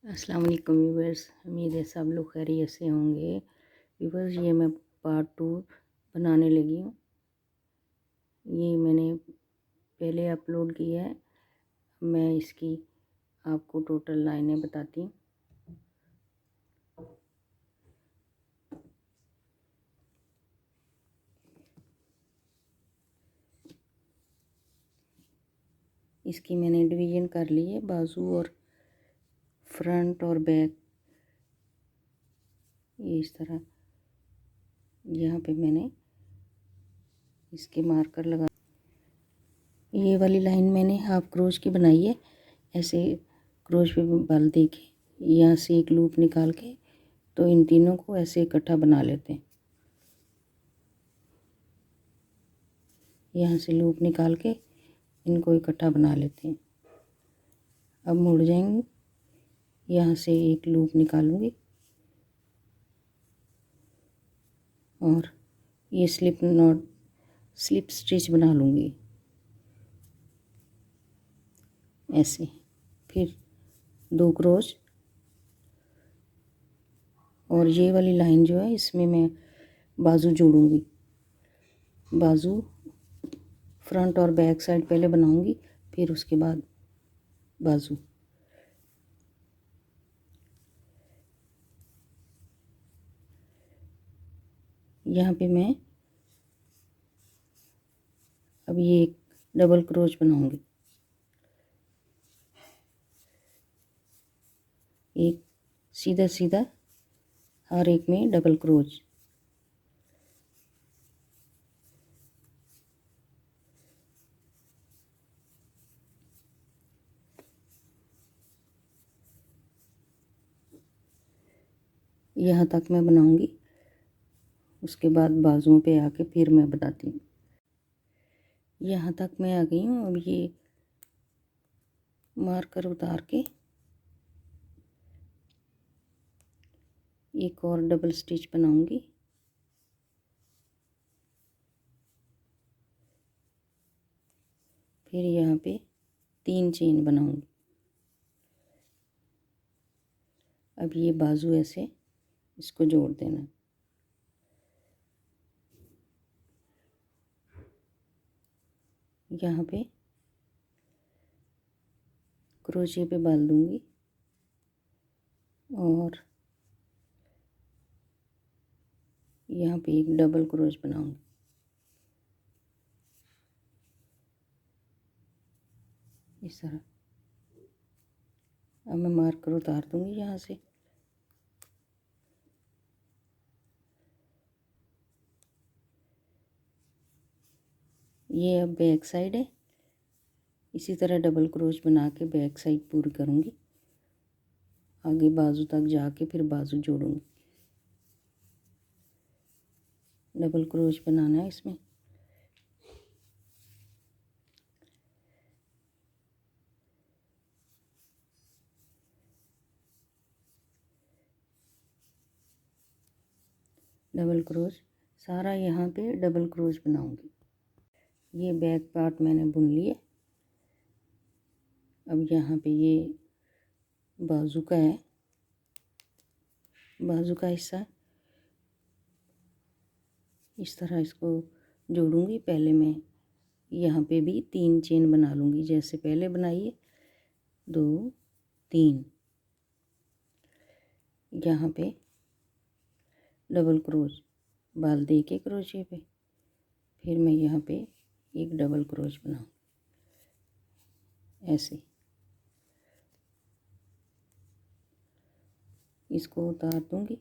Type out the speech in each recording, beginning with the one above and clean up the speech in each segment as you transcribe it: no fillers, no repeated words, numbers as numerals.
अस्सलाम वालेकुम व्यूवर्स, उम्मीद है सब लोग खैरियत से होंगे। व्यूवर्स, ये मैं पार्ट 2 बनाने लगी हूँ। ये मैंने पहले अपलोड किया है। मैं इसकी आपको टोटल लाइनें बताती हूँ। इसकी मैंने डिवीज़न कर ली है, बाजू और फ्रंट और बैक। ये इस तरह यहाँ पे मैंने इसके मार्कर लगा। ये वाली लाइन मैंने हाफ क्रोश की बनाई है। ऐसे क्रोश पे बल दे के यहाँ से एक लूप निकाल के तो इन तीनों को ऐसे इकट्ठा बना लेते हैं। यहाँ से लूप निकाल के इनको इकट्ठा बना लेते हैं। अब मुड़ जाएंगे, यहाँ से एक लूप निकालूंगी और ये स्लिप स्टिच बना लूँगी ऐसे। फिर 2 क्रोश और ये वाली लाइन जो है इसमें मैं बाजू जोड़ूंगी। बाजू फ्रंट और बैक साइड पहले बनाऊंगी, फिर उसके बाद बाजू। यहाँ पे मैं अब ये एक डबल क्रोच बनाऊंगी, एक सीधा सीधा हर एक में डबल क्रोच। यहाँ तक मैं बनाऊंगी, उसके बाद बाजुओं पे आके फिर मैं बताती हूँ। यहाँ तक मैं आ गई हूँ। अब ये मार्कर उतार के एक और डबल स्टिच बनाऊंगी। फिर यहाँ पे 3 चेन बनाऊंगी। अब ये बाजू ऐसे इसको जोड़ देना। यहाँ पे क्रोशे पे बाल दूंगी और यहाँ पे एक डबल क्रोच बनाऊंगी इस तरह। अब मैं मार्कर उतार दूंगी यहाँ से। ये अब बैक साइड है, इसी तरह डबल क्रोच बना के बैक साइड पूरी करूँगी। आगे बाजू तक जाके फिर बाजू जोड़ूंगी। डबल क्रोच बनाना है इसमें। डबल क्रोच सारा यहाँ पे डबल क्रोच बनाऊंगी। ये बैक पार्ट मैंने बुन लिया। अब यहाँ पे ये बाजू का है, बाजू का हिस्सा इस तरह इसको जोड़ूंगी। पहले मैं यहाँ पे भी 3 चेन बना लूँगी जैसे पहले बनाई है, 2 3। यहाँ पे डबल क्रोच बाल दे के क्रोशे पे, फिर मैं यहाँ पे एक डबल क्रोच बनाऊँ ऐसे। इसको उतार दूँगी।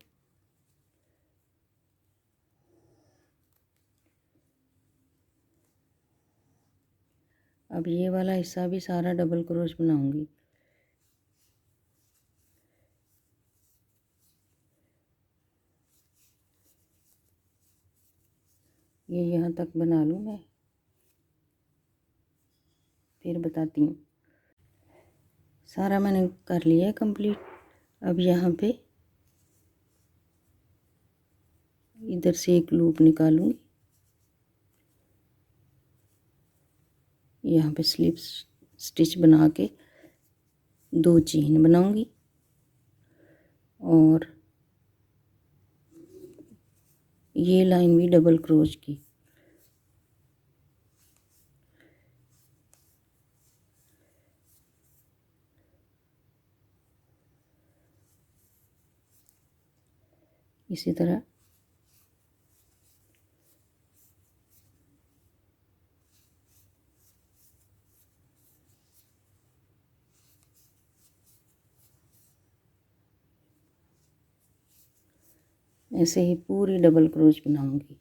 अब ये वाला हिस्सा भी सारा डबल क्रोच बनाऊँगी। ये यहाँ तक बना लूँ मैं, फिर बताती हूँ। सारा मैंने कर लिया है कंप्लीट। अब यहाँ पे इधर से एक लूप निकालूंगी, यहाँ पे स्लिप स्टिच बना के 2 चेन बनाऊंगी। और ये लाइन भी डबल क्रोच की। इसी तरह ऐसे ही पूरी डबल क्रोच बनाऊंगी।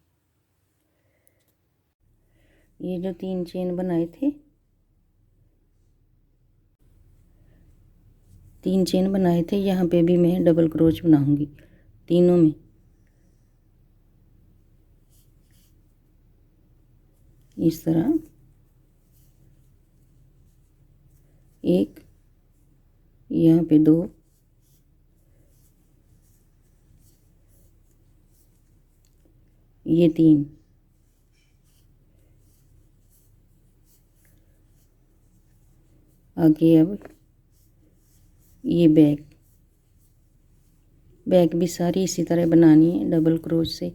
ये जो 3 चेन बनाए थे, 3 चेन बनाए थे, यहाँ पे भी मैं डबल क्रोच बनाऊंगी तीनों में। इस तरह एक, यहाँ पे 2, ये 3, आगे अब ये बैक भी सारी इसी तरह बनानी है डबल क्रोच से।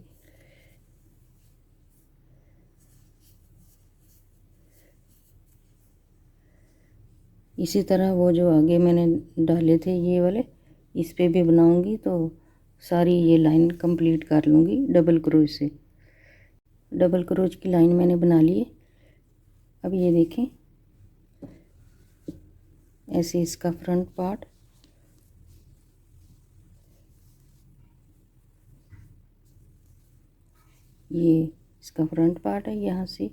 इसी तरह वो जो आगे मैंने डाले थे ये वाले, इस पे भी बनाऊंगी तो सारी ये लाइन कंप्लीट कर लूँगी डबल क्रोच से। डबल क्रोच की लाइन मैंने बना ली है। अब ये देखें, ऐसे इसका फ्रंट पार्ट, ये इसका फ्रंट पार्ट है, यहाँ से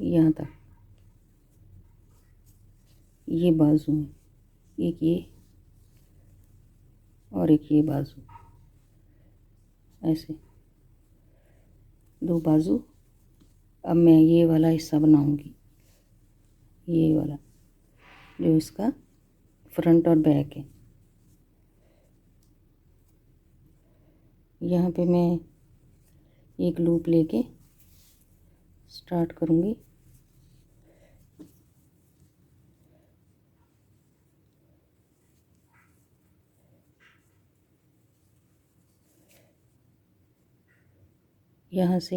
यहाँ तक ये बाजू है, एक ये और एक ये बाजू, ऐसे 2 बाजू। अब मैं ये वाला हिस्सा बनाऊंगी, ये वाला जो इसका फ्रंट और बैक है। यहाँ पे मैं एक लूप लेके स्टार्ट करूँगी। यहाँ से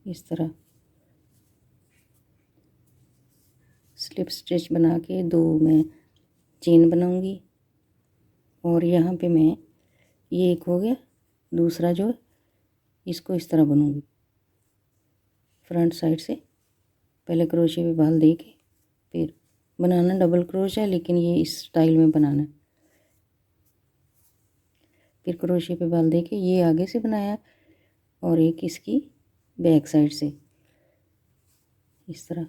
इस तरह स्लिप स्टिच बना के 2 मैं चेन बनाऊंगी, और यहाँ पे मैं ये एक हो गया, दूसरा जो है इसको इस तरह बनूंगी फ्रंट साइड से। पहले क्रोशे पे बाल दे के फिर बनाना डबल क्रोशा है, लेकिन ये इस स्टाइल में बनाना है। फिर क्रोशे पे बाल दे के ये आगे से बनाया और एक इसकी बैक साइड से इस तरह।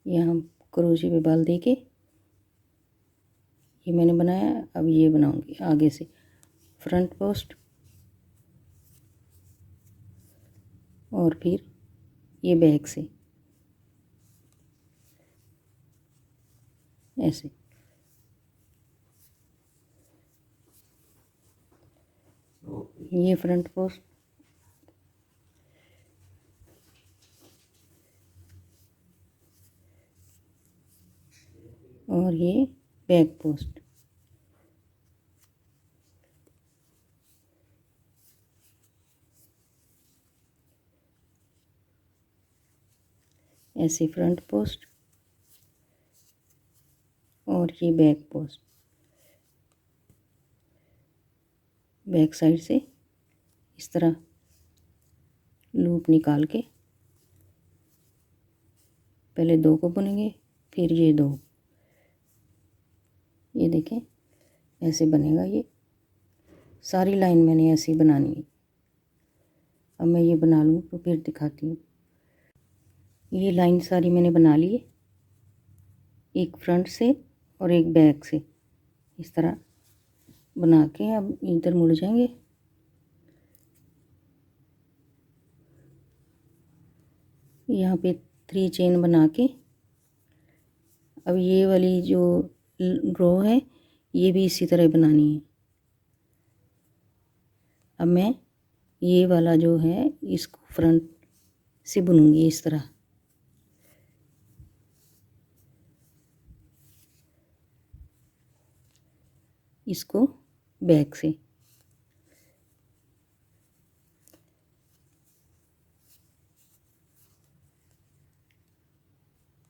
यहाँ क्रोशे पे बाल दे के ये मैंने बनाया। अब ये बनाऊंगी आगे से फ्रंट पोस्ट, और फिर ये बैक से ऐसे। ये फ्रंट पोस्ट, और ये बैक पोस्ट। ऐसे फ्रंट पोस्ट और ये बैक पोस्ट, बैक साइड से इस तरह लूप निकाल के पहले 2 को बुनेंगे, फिर ये 2। ये देखें ऐसे बनेगा। ये सारी लाइन मैंने ऐसे ही बनानी है। अब मैं ये बना लूँ तो फिर दिखाती हूँ। ये लाइन सारी मैंने बना ली है, एक फ्रंट से और एक बैक से इस तरह बना के अब इधर मुड़ जाएंगे। यहाँ पे 3 चेन बना के अब ये वाली जो रो है ये भी इसी तरह बनानी है। अब मैं ये वाला जो है इसको फ्रंट से बुनूंगी इस तरह। इसको बैक से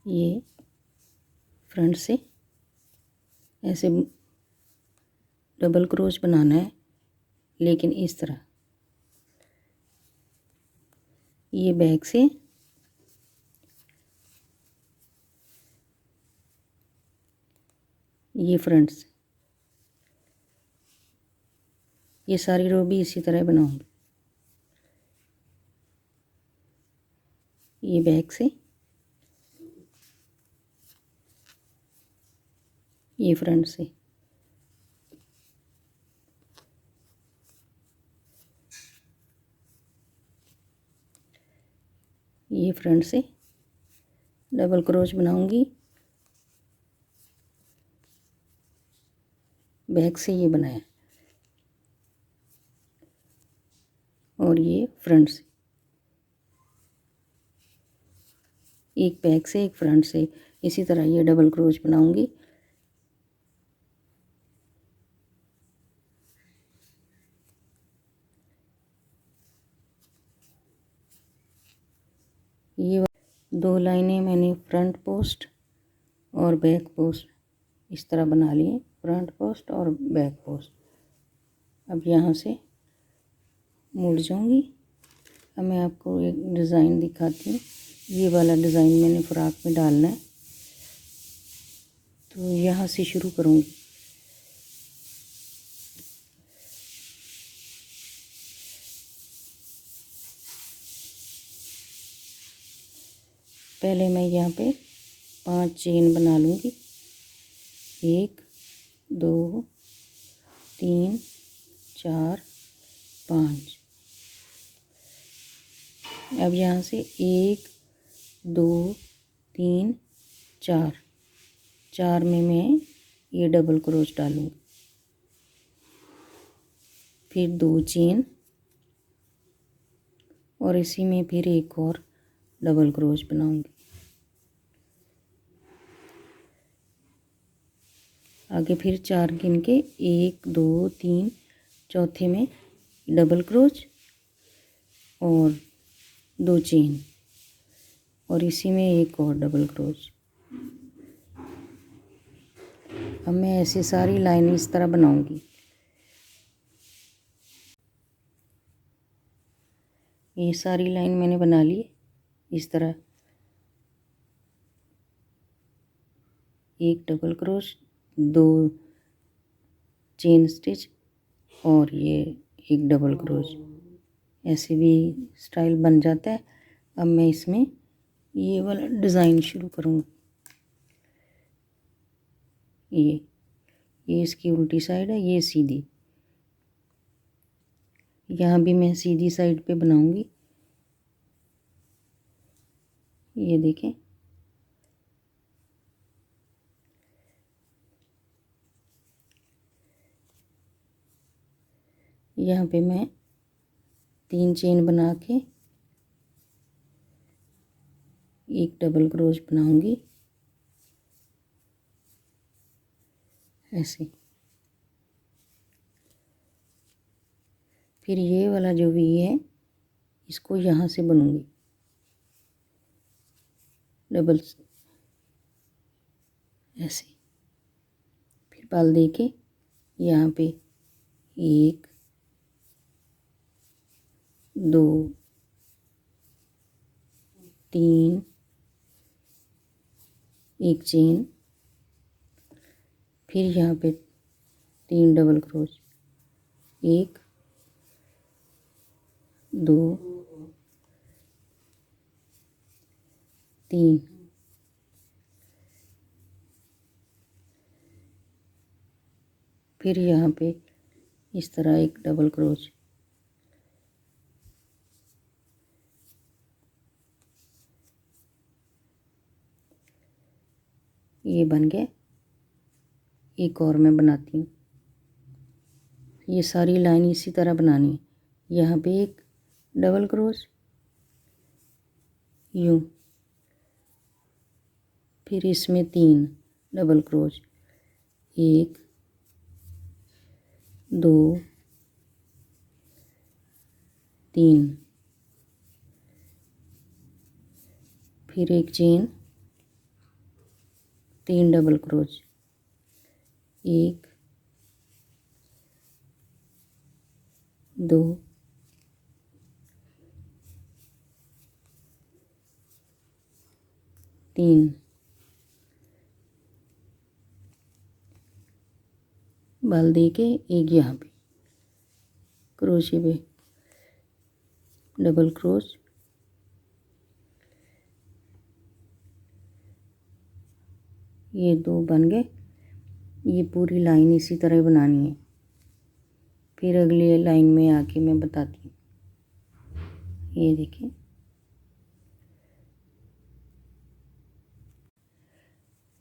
ये फ्रंट से ऐसे डबल क्रोच बनाना है, लेकिन इस तरह। ये बैक से ये फ्रंट से, ये सारी रो भी इसी तरह बनाऊंगी। ये बैक से, ये फ्रंट से। ये फ्रंट से डबल क्रोच बनाऊंगी, बैक से ये बनाया, और ये फ्रंट से, एक बैक से एक फ्रंट से। इसी तरह ये डबल क्रोच बनाऊंगी। ये 2 लाइनें मैंने फ्रंट पोस्ट और बैक पोस्ट इस तरह बना लिए, फ्रंट पोस्ट और बैक पोस्ट। अब यहाँ से मुड़ जाऊंगी। अब मैं आपको एक डिज़ाइन दिखाती हूँ। ये वाला डिज़ाइन मैंने फ्रॉक में डालना है, तो यहाँ से शुरू करूँगी। पहले मैं यहाँ पे 5 चेन बना लूँगी। 1 2 3 4 5। अब यहाँ से 1 2 3 4, 4 में मैं ये डबल क्रोच डालूँगी, फिर 2 चेन और इसी में फिर एक और डबल क्रोच बनाऊँगी। आगे फिर 4 गिन के 1 2 3, चौथे में डबल क्रोच और 2 चेन और इसी में एक और डबल क्रोच। अब मैं ऐसी सारी लाइन इस तरह बनाऊंगी। ये सारी लाइन मैंने बना ली इस तरह। एक डबल क्रोच, 2 चेन स्टिच और ये एक डबल क्रोच, ऐसे भी स्टाइल बन जाता है। अब मैं इसमें ये वाला डिज़ाइन शुरू करूँगी। ये इसकी उल्टी साइड है, ये सीधी। यहाँ भी मैं सीधी साइड पे बनाऊंगी। ये देखें, यहाँ पे मैं 3 चेन बना के एक डबल क्रोच बनाऊंगी ऐसे। फिर ये वाला जो वी है इसको यहाँ से बनूंगी डबल ऐसे। फिर पाल दे के यहाँ पे 1 2 3, एक चेन, फिर यहाँ पे 3 डबल क्रोच, 1 2 3, फिर यहाँ पे इस तरह एक डबल क्रोच। ये बन गया। एक और मैं बनाती हूँ। ये सारी लाइन इसी तरह बनानी है। यहाँ पे एक डबल क्रोच, यूँ, फिर इसमें 3 डबल क्रोच, 1 2 3, फिर एक चेन, 3 डबल क्रोच, 1 2 3, बाल दे के एक यहाँ पे क्रोशे पे डबल क्रोच, ये 2 बन गए। ये पूरी लाइन इसी तरह बनानी है, फिर अगली लाइन में आके मैं बताती हूँ। ये देखिए,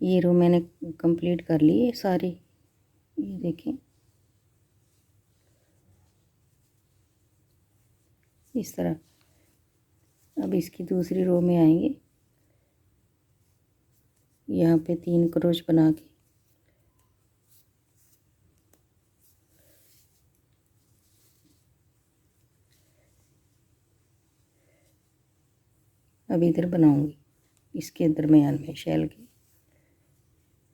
ये रो मैंने कंप्लीट कर ली है सारी। ये देखिए इस तरह। अब इसकी दूसरी रो में आएंगे, यहाँ पे 3 क्रोच बना के अब इधर बनाऊंगी, इसके दरमियान में शैल के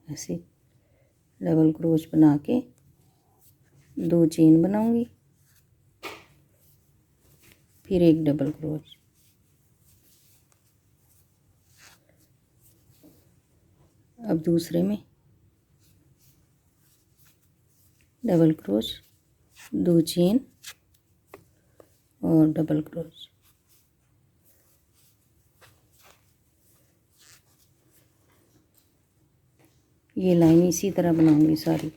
ऐसे डबल क्रोच बना के 2 चेन बनाऊंगी, फिर एक डबल क्रोच, अब दूसरे में डबल क्रोच, 2 चेन और डबल क्रोच। ये लाइन इसी तरह बनाऊंगी सारी।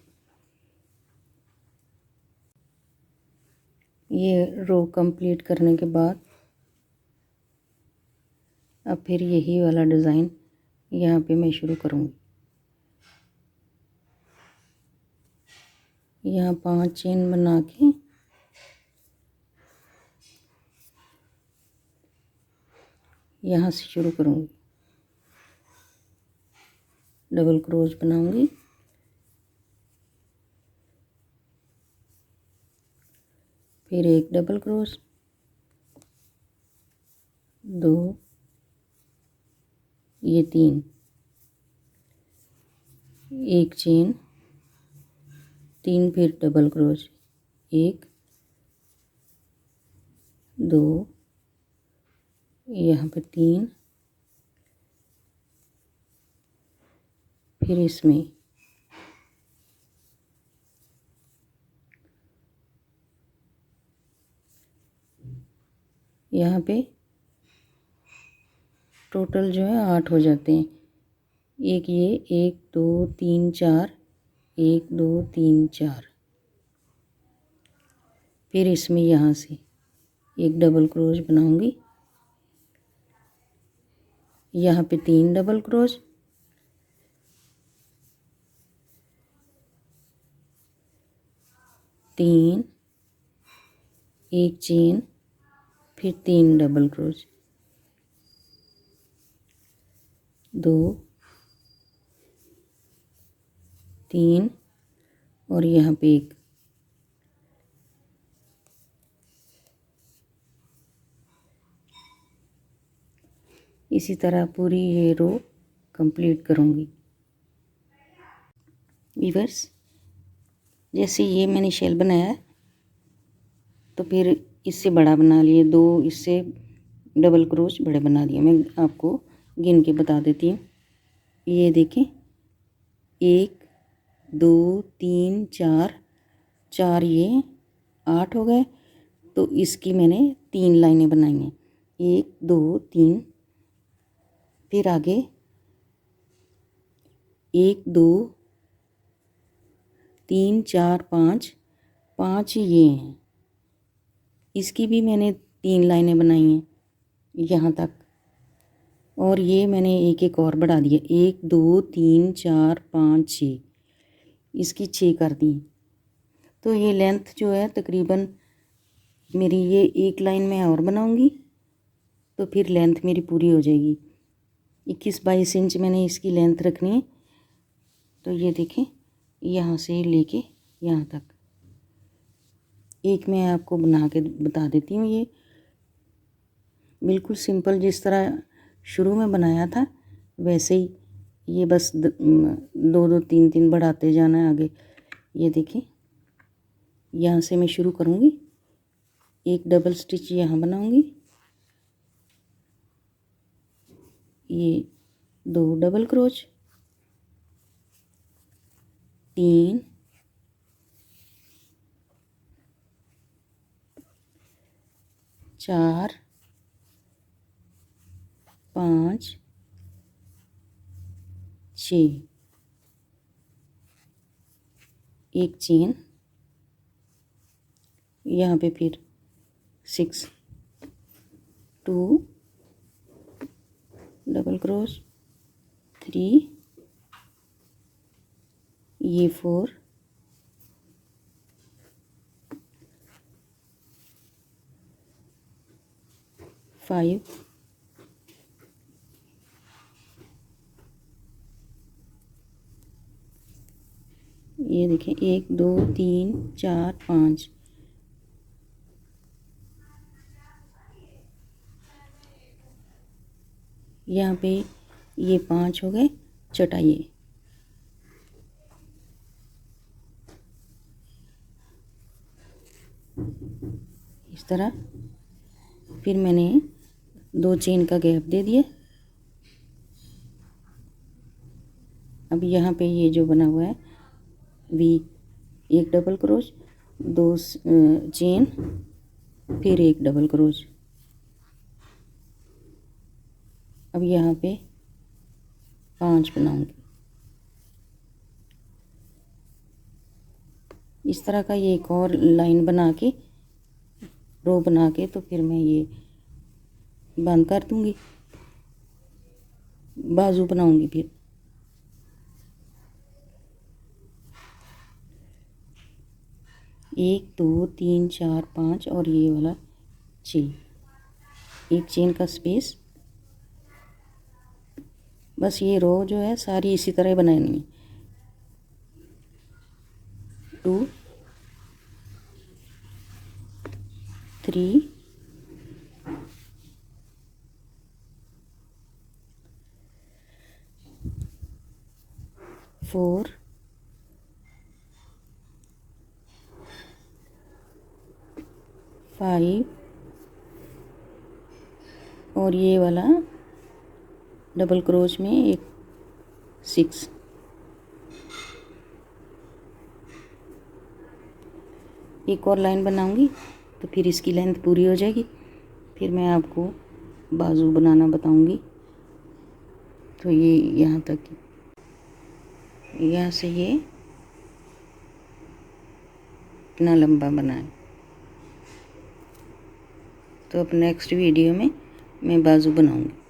ये रो कंप्लीट करने के बाद अब फिर यही वाला डिज़ाइन यहाँ पे मैं शुरू करूँगी। यहाँ 5 चेन बना के यहाँ से शुरू करूँगी, डबल क्रोच बनाऊँगी, फिर एक डबल क्रोच, 2, ये 3, एक चेन, 3 फिर डबल क्रोच, 1 2, यहाँ पे 3, फिर इसमें यहाँ पे टोटल जो है 8 हो जाते हैं। एक ये 1 2 3 4, 1 2 3 4, फिर इसमें यहाँ से एक डबल क्रोच बनाऊंगी, यहाँ पे 3 डबल क्रोच, तीन, एक चेन, फिर 3 डबल क्रोच, 2 3 और यहाँ पे एक, इसी तरह पूरी ये रो कंप्लीट करूँगी। वीवर्स, जैसे ये मैंने शेल बनाया है तो फिर इससे बड़ा बना लिए, 2 इससे डबल क्रोच बड़े बना दिए। मैं आपको गिन के बता देती हूँ। ये देखें, 1 2 3 4, 4 ये 8 हो गए। तो इसकी मैंने 3 लाइनें बनाई हैं, 1 2 3, फिर आगे 1 2 3 4 5, 5 ये हैं, इसकी भी मैंने 3 लाइनें बनाई हैं यहाँ तक। और ये मैंने एक और बढ़ा दिया, 1 2 3 4 5 6, इसकी 6 कर दी। तो ये लेंथ जो है तकरीबन मेरी, ये एक लाइन में और बनाऊंगी तो फिर लेंथ मेरी पूरी हो जाएगी। 21-22 इंच मैंने इसकी लेंथ रखनी है। तो ये देखें, यहाँ से लेके यहाँ तक एक मैं आपको बना के बता देती हूँ। ये बिल्कुल सिंपल, जिस तरह शुरू में बनाया था वैसे ही, ये बस 2-2 3-3 बढ़ाते जाना है आगे। ये देखें, यहाँ से मैं शुरू करूँगी, एक डबल स्टिच यहाँ बनाऊँगी, ये 2 डबल क्रोच, 3, 4, 5, 6, एक चेन, यहाँ पे फिर 6, 2 डबल क्रोच, 3, ये 4, 5, ये देखें 1 2 3 4 5, यहाँ पे ये 5 हो गए चटाइए। इस तरह फिर मैंने 2 चेन का गैप दे दिया। अब यहाँ पे ये जो बना हुआ है वी, एक डबल क्रोच, 2 चेन, फिर एक डबल क्रोच। अब यहाँ पे 5 बनाऊंगी। इस तरह का ये एक और लाइन बना के, रो बना के, तो फिर मैं ये बंद कर दूंगी, बाजू बनाऊंगी। फिर 1 2 3 4 5 और ये वाला 6, एक चेन का स्पेस। बस ये रो जो है सारी इसी तरह बनानी है। 2 3 4 5 और ये वाला डबल क्रोच में एक 6। एक और लाइन बनाऊंगी तो फिर इसकी लेंथ पूरी हो जाएगी। फिर मैं आपको बाजू बनाना बताऊंगी। तो ये यहाँ तक, यहाँ से ये इतना लंबा बनाए। तो अब नेक्स्ट वीडियो में मैं बाजू बनाऊंगी।